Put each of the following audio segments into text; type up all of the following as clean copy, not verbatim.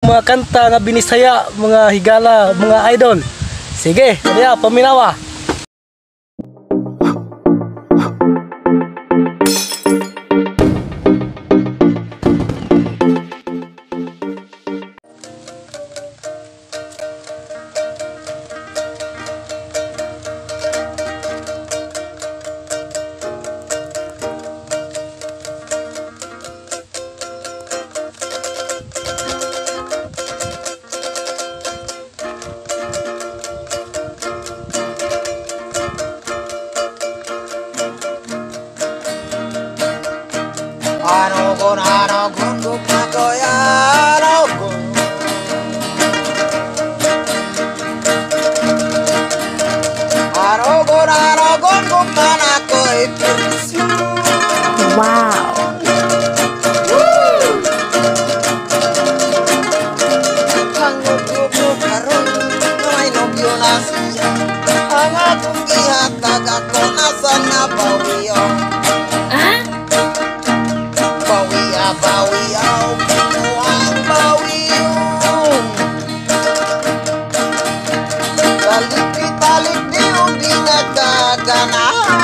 mga kanta nga binisaya, mga higala, mga idol. Sige, kaya paminawa. Hanagon gumagoya hanagon. Hanagon gumanagoy pirsyo. Wow. Hangod yubo karon may nobyo na siya. Ang akong gihatag ako nasan na bawiyo. Bawiyaw, buwang bawiyaw. Talik di di nagkaganahan.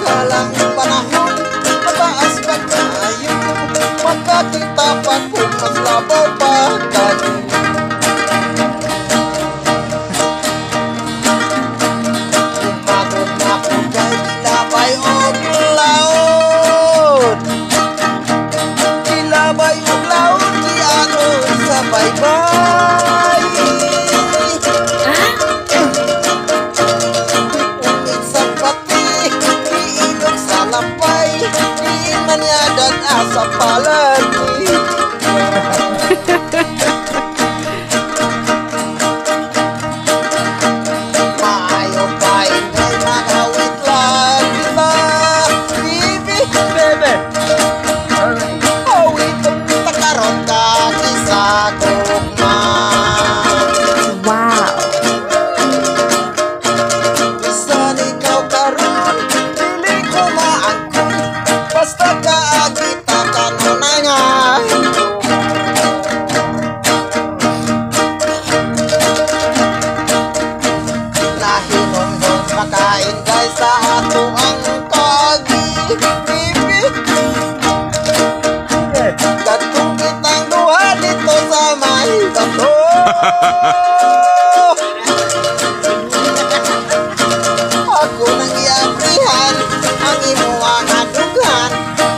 Kalang panahon, mataas pa tayo. Magkakita pa kung mas labaw pa tayo. Umagod na po kay Dilabay og laod. Dilabay og laod, di ano sa baybay. Ungit sa pati, iilog sa lapay. Di manyadag asa palagi. Maayo pa ingay magawit lang kita. Bibi, Bebe. awit ang takaroon ka kisagog man. Wow. Bisan ikaw karon, dili ko maangkon. Basta kaagita kanunangan. Nahinungdong makain guys sa ato ang kagi. Bibi, katong kitang duha dito sa may bato. Ako nang iaprihan ang imuang adugan.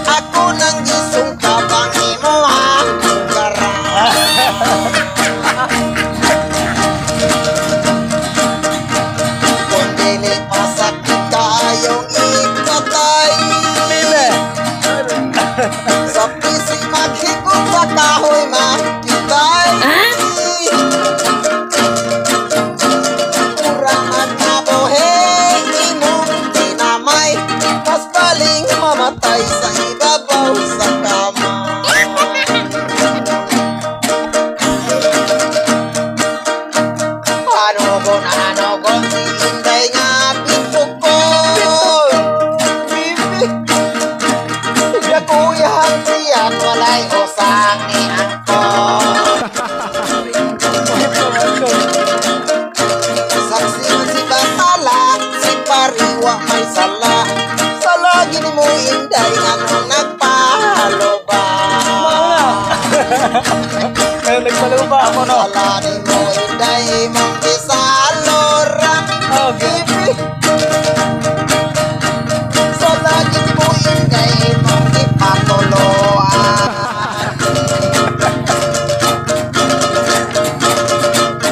Ako nang gisungkap ang imuang garan. Kung dili pasakit kayong ipatay. Bebe. Sa pisi maghigop sa kahoy makitay. Kurang magkabuheng imong dinamay. Mas baling mamatay sa ibabaw sa kama. Hanagon si Inday nga pitukon. Bibi, yakuyahan siyan walay usang ni angkon. Saksi man si Batala, si Pariwa may sala. Sala gini mo Inday nga nung nagpahaloba. Ngayon nagpaluba ako, no? Sala ni mo Inday mong isaloran. Oh, Bibi, sala gini mo Inday mong ipatuloan.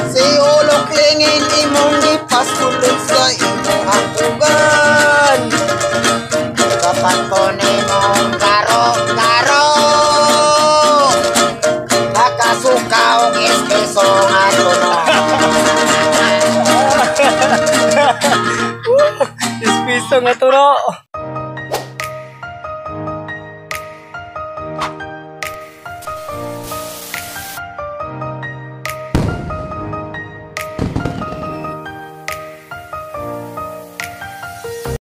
Si ulok lingin imong ipastulog sa imong hatugan. Kapag ko nimong karo-karo, nakasukaw ispiso nga tunog. Ispiso nga to, no?